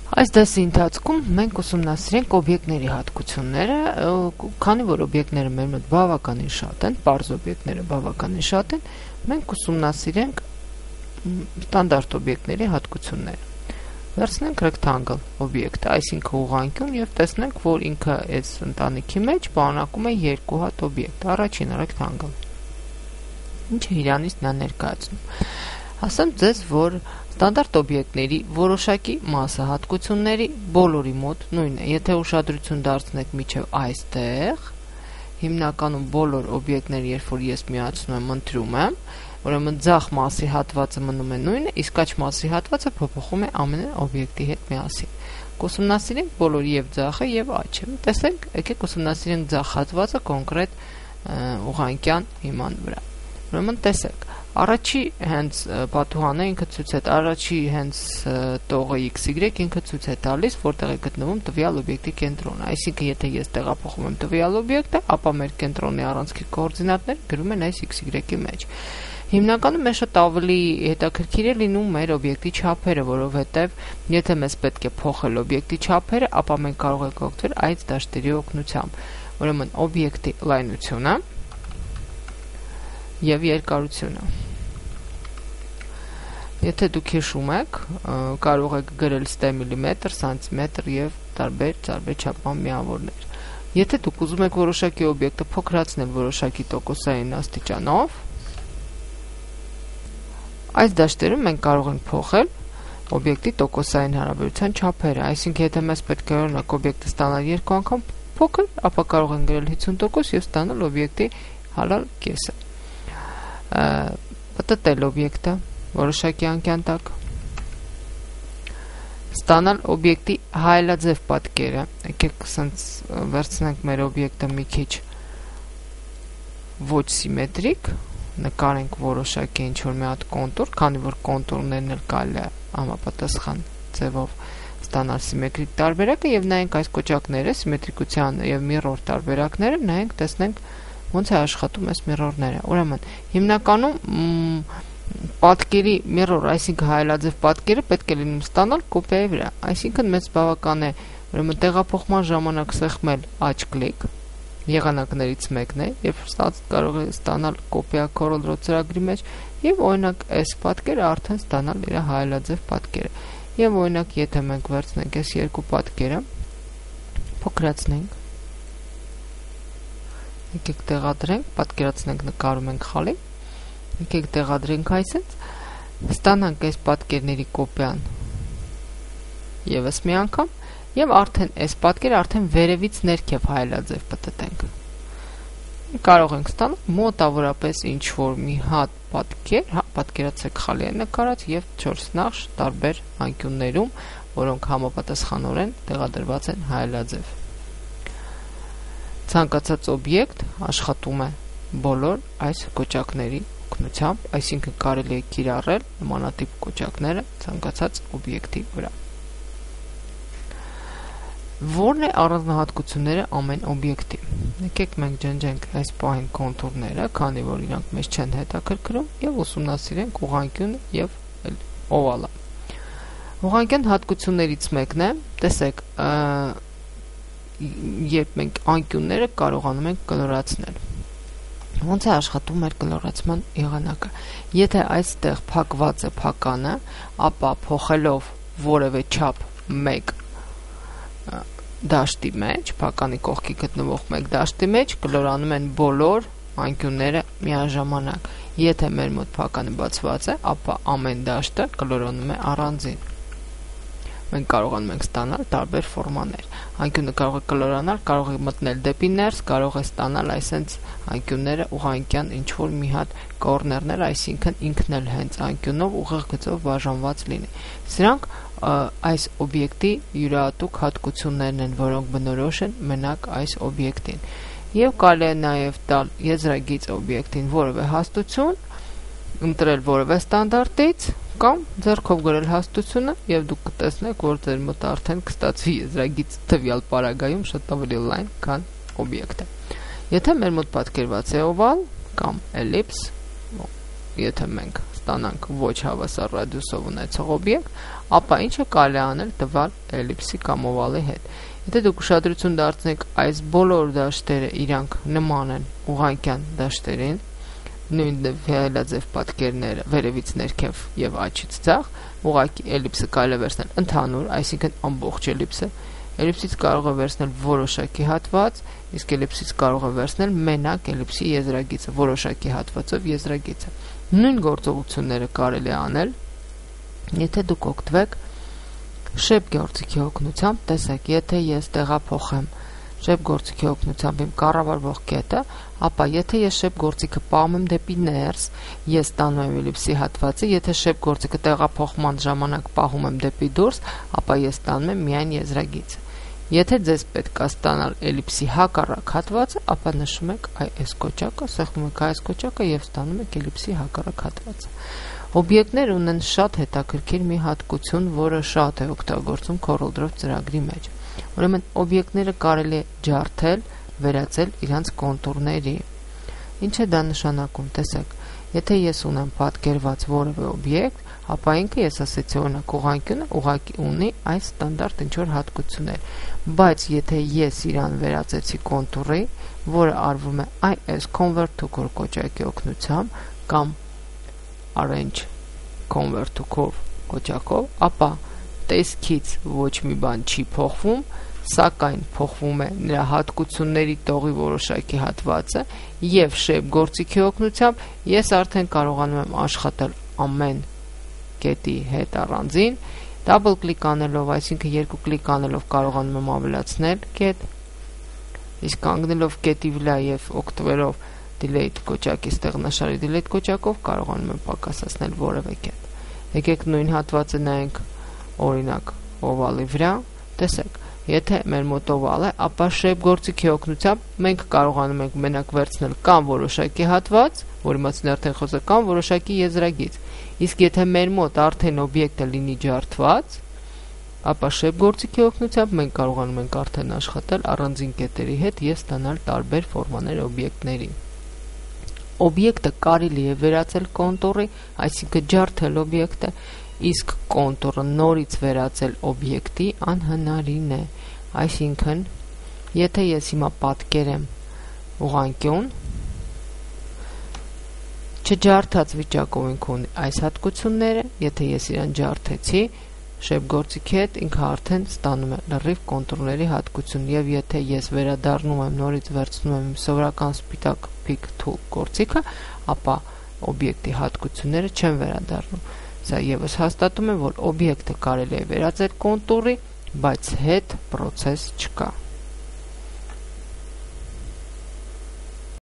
Այս դասի ընթացքում մենք ուսումնասիրենք օբյեկտների հատկությունները, քանի որ օբյեկտները մեր մոտ բավականին շատ են, պարզ օբյեկտները բավականին շատ են, մենք ուսումնասիրենք ստանդարտ օբյեկտների հատկությունները։ Վերցնենք rectangle օբյեկտը, այսինքն ուղղանկյուն, եւ տեսնենք, որ ինքը այս ընտանիքի մեջ պարունակում է երկու հատ օբյեկտ։ Առաջինը rectangle, ինչը իրանից նա ներկայացնում։ Ասեմ ձեզ, որ ստանդարտ օբյեկտների որոշակի մասահատկությունների բոլորի մոտ նույնն է։ Եթե ուշադրություն դարձնեք մինչև այստեղ, հիմնականում բոլոր օբյեկտները, երբ որ ես միացնում եմ, ընտրում եմ, ուրեմն ձախ մասի հատվածը մնում է նույնը, իսկ աջ մասի հատվածը փոփոխում է ամեն օբյեկտի հետ միասին։ Ուսումնասիրենք բոլորի եւ ձախը եւ աջը։ Տեսեք, եկեք ուսումնասիրենք ձախ հատվածը կոնկրետ ուղղանկյան հիման վրա։ Ուրեմն տեսեք, առաջի հենց պատուհանը ինքը ցույց է, առաջի հենց տողը XY ինքը ցույց է տալիս, որտեղ է գտնվում տվյալ օբյեկտի կենտրոնը։ Այսինքն, եթե ես տեղափոխում եմ տվյալ օբյեկտը, ապա մեր կենտրոնի առանցքի կոորդինատները գրում են այս XY-ի մեջ։ Հիմնականում մեզ շատ ավելի հետաքրքիր է լինում մեր օբյեկտի չափերը, որովհետև եթե մեզ պետք է փոխել օբյեկտի չափերը, ապա մենք կարող ենք օգտվել այս դաշտերի օգնությամբ։ Ուրեմն օբյեկտի լայնությունը եւ երկարությունը։ Եթե դուք հիշում եք, կարող եք գրել ստե միլիմետր, սանտիմետր եւ տարբեր չափման միավորներ։ Եթե դուք ուզում եք որոշակի օբյեկտը փոքրացնել որոշակի տոկոսային աստիճանով, այս դաշտերում մենք կարող ենք փոխել օբյեկտի տոկոսային հարաբերության չափերը, այսինքն եթե մեզ պետք է օրինակ օբյեկտը ստանալ 2 անգամ փոքր, ապա կարող ենք գրել 50% եւ ստանալ օբյեկտի հալալ կեսը։ Պատտել օբյեկտը որոշակի անկյան տակ, ստանալ օբյեկտի հայելաձև պատկերը, եկեք ասենց վերցնենք մեր օբյեկտը մի քիչ ոչ սիմետրիկ, նկարենք որոշակի ինչ-որ մի հատ կոնտուր, քանի որ կոնտուրներն էլ կարելի է համապատասխան ձևով ստանալ սիմետրիկ տարբերակը եւ նայենք այս կոճակները, սիմետրիկության եւ միրոր տարբերակները, նայենք, տեսնենք ոնց է աշխատում այս միրորները։ Ուրեմն, հիմնականում պատկերի միրոր, այսինքն հայելաձև պատկերը պետք է լինում ստանալ կոպիայի վրա, այսինքն մեծ բավական է ուրեմն տեղափոխման ժամանակ սեղմել աջ կլիկ, եղանակներից մեկն է, երբ կարող է ստանալ կոպիա Corel Draw ծրագրի մեջ եւ օրինակ այս պատկերը արդեն ստանալ իր հայելաձև պատկերը։ Եվ օրինակ եթե մենք վերցնենք այս երկու պատկերը, փոքրացնենք, եկեք տեղադրենք, պատկերացնենք, նկարում ենք խալի, եկեք տեղադրենք այսպես, ստանանք այս պատկերների կոպիան եւս մի անգամ եւ արդեն այս պատկերը արդեն վերևից ներքև հայելաձև պատտենք։ Կարող ենք ստանալ մոտավորապես ինչ որ մի հատ պատկեր, պատկերացեք խալի է նկարած եւ 4 նախշ տարբեր անկյուններում, որոնք համապատասխանորեն տեղադրված են հայելաձև։ Ցանկացած օբյեկտ աշխատում է բոլոր այս կոճակների օգնությամբ, այսինքն կարելի է կիրառել նմանատիպ կոճակները ցանկացած օբյեկտի վրա։ Որն է առանձնահատկությունները ամեն օբյեկտի։ Եկեք մենք ջնջենք այս պահին կոնտուրները, քանի որ իրանք մեզ չեն հետաքրքրում, եւ ուսումնասիրենք ուղղանկյունը եւ օվալը։ Ուղղանկյան հատկություններից մեկն է, տեսեք, երբ մենք անկյունները կարողանում ենք կլորացնել։ Ոնց է աշխատում մեր կլորացման եղանակը։ Եթե այստեղ փակված է փականը, ապա փոխելով որևէ չափ 1 դաշտի մեջ, փականի կողքի գտնվող մեկ դաշտի մեջ կլորանում են բոլոր անկյունները միաժամանակ։ Եթե մեր մոտ փականը բացված է, ապա ամեն դաշտը կլորանում է առանձին։ Մենք կարողանում ենք ստանալ տարբեր ֆորմաներ։ Անկյունը կարող է կլորանալ, կարող է մտնել դեպի ներս, կարող է ստանալ այսենց անկյունները ուղղանկյան ինչ որ մի հատ կորներներ, այսինքն ինքն էլ հենց անկյունով ուղիղ գծով բաժանված լինի։ Սրանք այս օբյեկտի յուրահատուկ հատկություններն են, որոնք բնորոշ են մենակ այս օբյեկտին։ Եվ կարելի է նաև տալ եզրագիծ օբյեկտին որևէ հաստություն, ընտրել որևէ ստանդարտից կամ ձեռքով գրել հաստությունը եւ դուք կտեսնեք, որ ձեր մոտ արդեն կստացվի եզրագիծ տվյալ պարագայում շատ ավելի լայն, քան օբյեկտը։ Եթե մեր մոտ պատկերված է օվալ կամ էլիպս, եթե մենք ստանանք ոչ հավասար ռադիուսով ունեցող օբյեկտ, ապա ինչ է կարելի անել տվյալ էլիպսի կամ օվալի հետ։ Եթե դուք ուշադրություն դարձնեք այս բոլոր դաշտերը իրանք նման են ուղղանկյան դաշտերին, նույն վելաձև պատկերները վերևից ներքև եւ աչից ձախ, ուղղակի էլիպսը կարելի է վերցնել ընդհանուր, այսինքն ամբողջ էլիպսը, էլիպսից կարող է վերցնել որոշակի հատված, իսկ էլիպսից կարող է վերցնել մենակ էլիպսի եզրագիծը, որոշակի հատվածով եզրագիծը։ Նույն գործողությունները կարելի է անել, եթե դուք օգտվեք շեփ գործիքի օգնությամբ, տեսեք, եթե ես տեղափոխեմ շեփ գործիքի օգնությամբ իմ կառավարվող կետը, ապա եթե ես շեփ գործիքը պահում եմ դեպի ներս, ես ստանում եմ էլիպսի հատվածը, եթե շեփ գործիքը տեղափոխման ժամանակ պահում եմ դեպի դուրս, ապա ես ստանում եմ միայն եզրագիծը։ Եթե ձեզ պետք է ստանալ էլիպսի հակառակ հատվածը, ապա նշում եք այս կոճակը, սեղմում եք այս կոճակը եւ ստանում եք էլիպսի հակառակ հատվածը։ Օբյեկտներ ունեն շատ հետաքրքիր մի հատկություն, որը շատ է օգտագործում CorelDRAW ծրագրի մեջ։ Ուրեմն օբյեկտները կարելի է ջարդել, վերածել իրանց կոնտուրների։ Ինչ է դա նշանակում, տեսեք, եթե ես ունեմ պատկերված որևէ օբյեկտ, ապա ինքը ես ասեցի օրինակ ուղղանկյունը ուղղակի ունի այս ստանդարտ ինչ-որ հատկություններ, բայց եթե ես իրան վերածեցի կոնտուրի, որը արվում է այս convert to curve կոճակի օգնությամբ կամ arrange convert to curve կոճակով, ապա տեսքից ոչ մի բան չի փոխվում, սակայն փոխվում է նրա հատկությունների տողի որոշակի հատվածը եւ շեփ գործիքի օգնությամբ ես արդեն կարողանում եմ աշխատել ամեն կետի հետ առանձին, դաբլ կլիկ անելով, այսինքն երկու կլիկ անելով կարողանում եմ ավելացնել կետ, իսկ կանգնելով կետի վրա եւ օգտվելով delete կոճակի ստեղնաշարի delete կոճակով կարողանում եմ պակասացնել որևէ կետ։ Եկեք նույն հատվածը նայենք օրինակ օվալի վրա, տեսեք, եթե մեր մոտ օվալ է, ապա շեփ գործիքի օգնությամբ մենք կարողանում ենք մենակ վերցնել կամ որոշակի հատված, որի մասին արդեն խոսքը, կամ որոշակի եզրագիծ։ Իսկ եթե մեր մոտ արդեն օբյեկտը լինի ջարդված, ապա շեփ գործիքի օգնությամբ մենք կարողանում ենք արդեն աշխատել առանձին կետերի հետ եւ ստանալ տարբեր ֆորմաներ օբյեկտների։ Օբյեկտը կարելի է վերածել կոնտուրի, այսինքն ջարդել օբյեկտը, իսկ կոնտուրը նորից վերածել օբյեկտի անհնարին է, այսինքն եթե ես հիմա պատկերեմ ուղղանկյուն, չջարդած վիճակով ինքը ունի այս հատկությունները, եթե ես իրան ջարդեցի, շեփ գործիքի հետ ինքը արդեն ստանում է լրիվ կոնտուրների հատկություն եւ եթե ես վերադառնում եմ նորից վերցնում եմ սովորական սպիտակ pick tool գործիքը, ապա օբյեկտի հատկությունները չեն վերադառնում։ Սա եւս հաստատում է, որ օբյեկտը կարելի է վերածել կոնտուրի, բայց հետ process չկա։